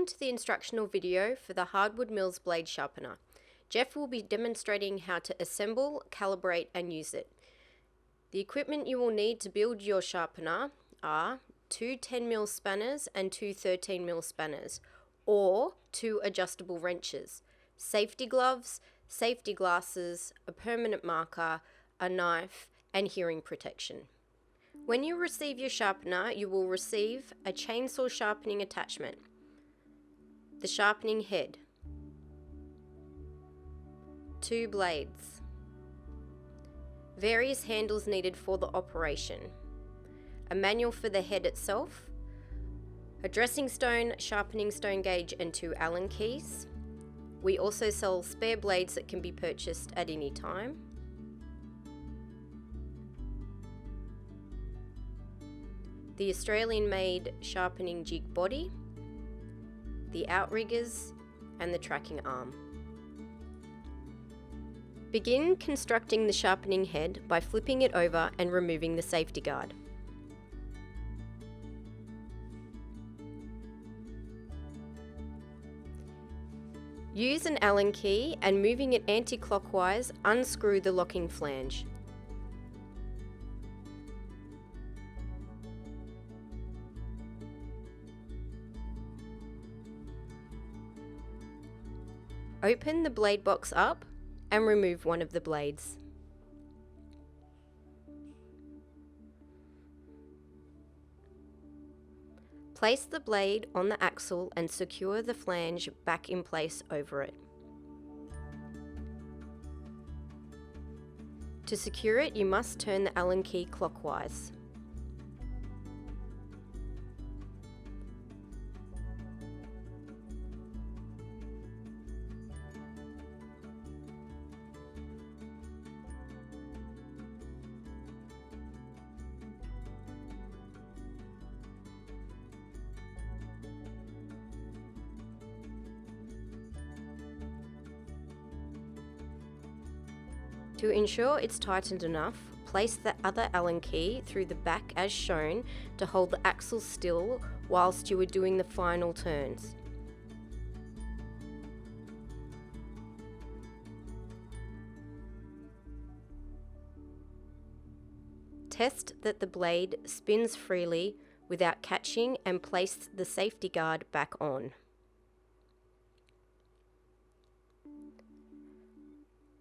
to the instructional video for the Hardwood Mills blade sharpener. Geoff will be demonstrating how to assemble, calibrate and use it. The equipment you will need to build your sharpener are two 10mm spanners and two 13mm spanners, or two adjustable wrenches, safety gloves, safety glasses, a permanent marker, a knife and hearing protection. When you receive your sharpener, you will receive a chainsaw sharpening attachment, the sharpening head, two blades, various handles needed for the operation, a manual for the head itself, a dressing stone, sharpening stone gauge and two Allen keys. We also sell spare blades that can be purchased at any time. The Australian-made sharpening jig body, the outriggers and the tracking arm. Begin constructing the sharpening head by flipping it over and removing the safety guard. Use an Allen key and moving it anti-clockwise, unscrew the locking flange. Open the blade box up and remove one of the blades. Place the blade on the axle and secure the flange back in place over it. To secure it, you must turn the Allen key clockwise. To ensure it's tightened enough, place the other Allen key through the back as shown to hold the axle still whilst you are doing the final turns. Test that the blade spins freely without catching and place the safety guard back on.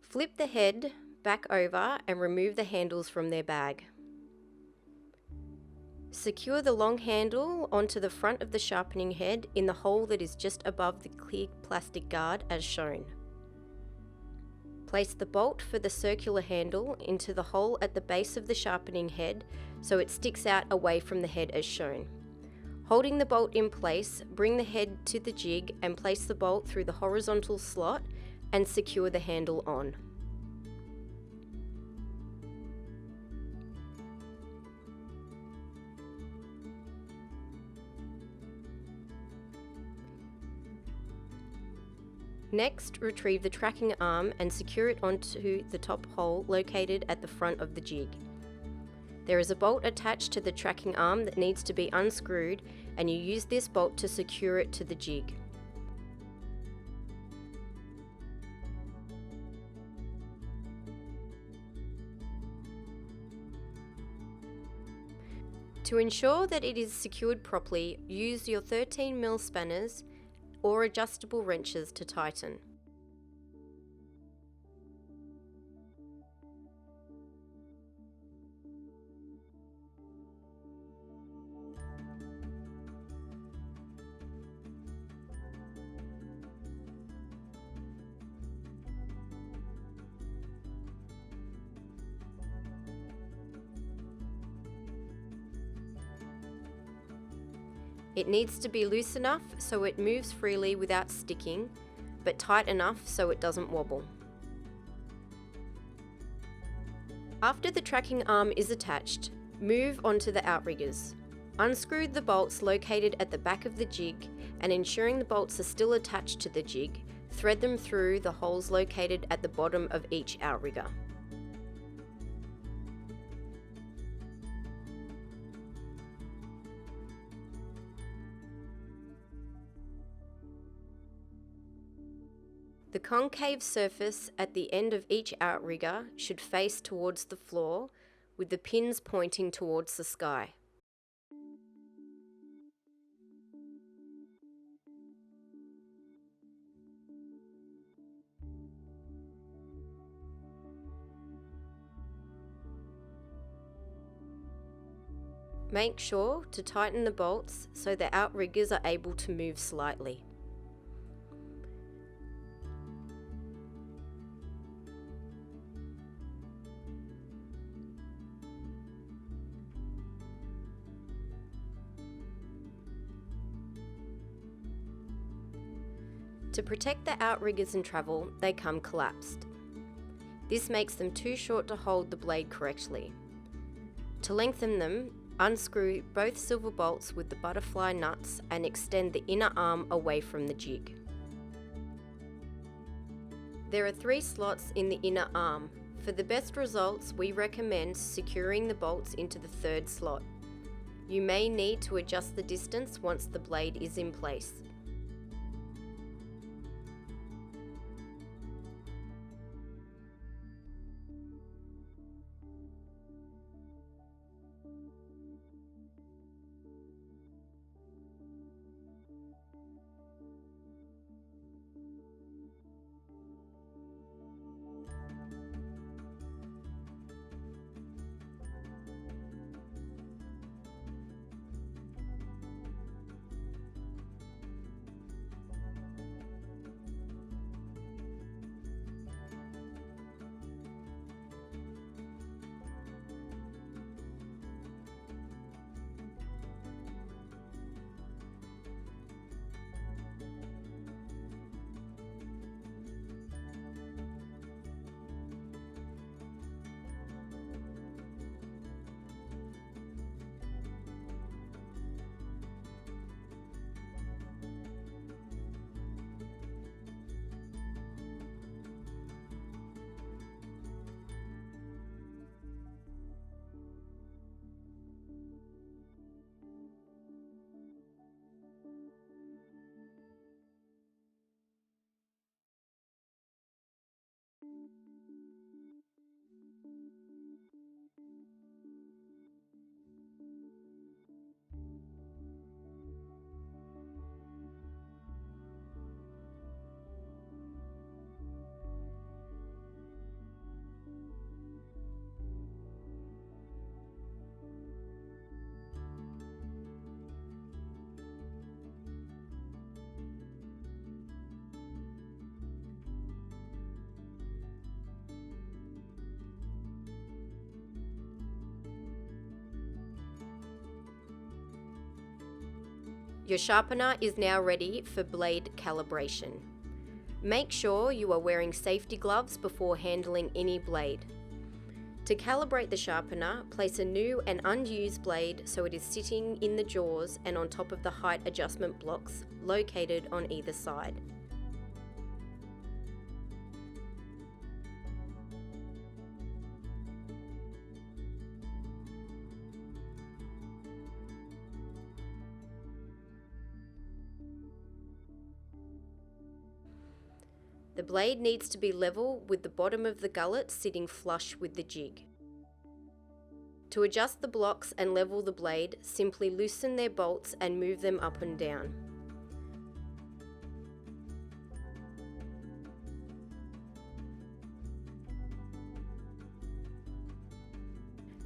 Flip the head back over and remove the handles from their bag. Secure the long handle onto the front of the sharpening head in the hole that is just above the clear plastic guard as shown. Place the bolt for the circular handle into the hole at the base of the sharpening head so it sticks out away from the head as shown. Holding the bolt in place, bring the head to the jig and place the bolt through the horizontal slot and secure the handle on. Next, retrieve the tracking arm and secure it onto the top hole located at the front of the jig. There is a bolt attached to the tracking arm that needs to be unscrewed, and you use this bolt to secure it to the jig. To ensure that it is secured properly, use your 13mm spanners or adjustable wrenches to tighten. It needs to be loose enough so it moves freely without sticking, but tight enough so it doesn't wobble. After the tracking arm is attached, move onto the outriggers. Unscrew the bolts located at the back of the jig, and ensuring the bolts are still attached to the jig, thread them through the holes located at the bottom of each outrigger. The concave surface at the end of each outrigger should face towards the floor, with the pins pointing towards the sky. Make sure to tighten the bolts so the outriggers are able to move slightly. To protect the outriggers in travel, they come collapsed. This makes them too short to hold the blade correctly. To lengthen them, unscrew both silver bolts with the butterfly nuts and extend the inner arm away from the jig. There are 3 slots in the inner arm. For the best results, we recommend securing the bolts into the 3rd slot. You may need to adjust the distance once the blade is in place. Your sharpener is now ready for blade calibration. Make sure you are wearing safety gloves before handling any blade. To calibrate the sharpener, place a new and unused blade so it is sitting in the jaws and on top of the height adjustment blocks located on either side. The blade needs to be level with the bottom of the gullet sitting flush with the jig. To adjust the blocks and level the blade, simply loosen their bolts and move them up and down.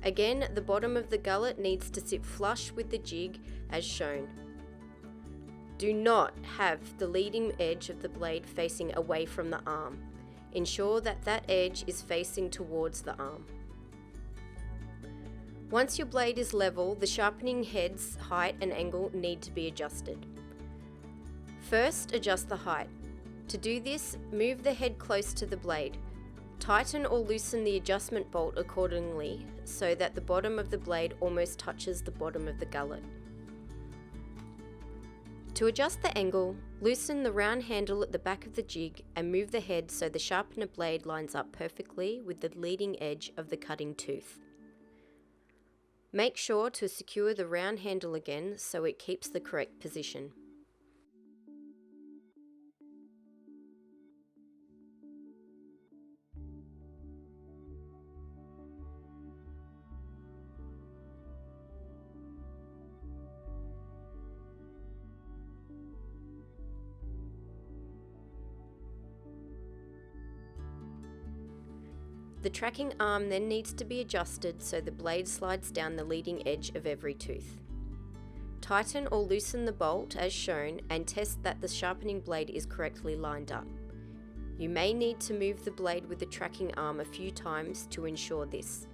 Again, the bottom of the gullet needs to sit flush with the jig as shown. Do not have the leading edge of the blade facing away from the arm. Ensure that that edge is facing towards the arm. Once your blade is level, the sharpening head's height and angle need to be adjusted. First, adjust the height. To do this, move the head close to the blade. Tighten or loosen the adjustment bolt accordingly so that the bottom of the blade almost touches the bottom of the gullet. To adjust the angle, loosen the round handle at the back of the jig and move the head so the sharpener blade lines up perfectly with the leading edge of the cutting tooth. Make sure to secure the round handle again so it keeps the correct position. The tracking arm then needs to be adjusted so the blade slides down the leading edge of every tooth. Tighten or loosen the bolt as shown and test that the sharpening blade is correctly lined up. You may need to move the blade with the tracking arm a few times to ensure this.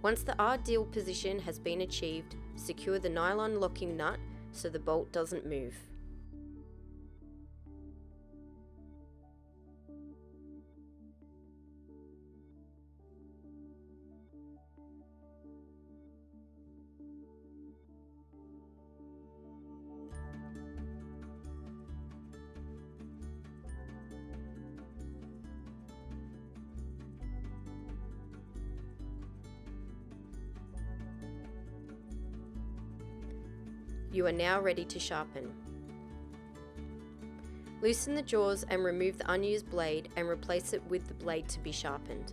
Once the ideal position has been achieved, secure the nylon locking nut so the bolt doesn't move. You are now ready to sharpen. Loosen the jaws and remove the unused blade and replace it with the blade to be sharpened.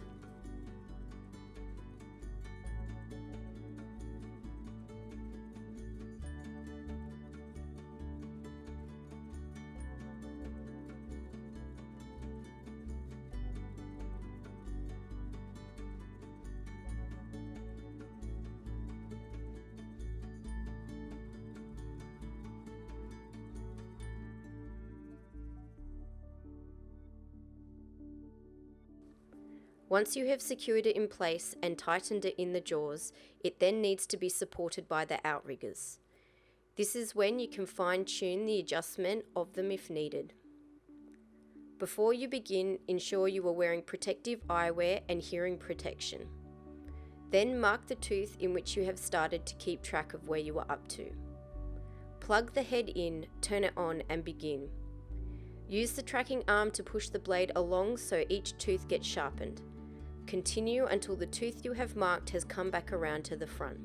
Once you have secured it in place and tightened it in the jaws, it then needs to be supported by the outriggers. This is when you can fine-tune the adjustment of them if needed. Before you begin, ensure you are wearing protective eyewear and hearing protection. Then mark the tooth in which you have started to keep track of where you are up to. Plug the head in, turn it on and begin. Use the tracking arm to push the blade along so each tooth gets sharpened. Continue until the tooth you have marked has come back around to the front.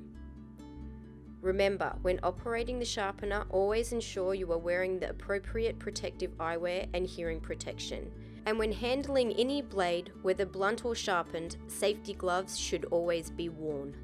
Remember, when operating the sharpener, always ensure you are wearing the appropriate protective eyewear and hearing protection. And when handling any blade, whether blunt or sharpened, safety gloves should always be worn.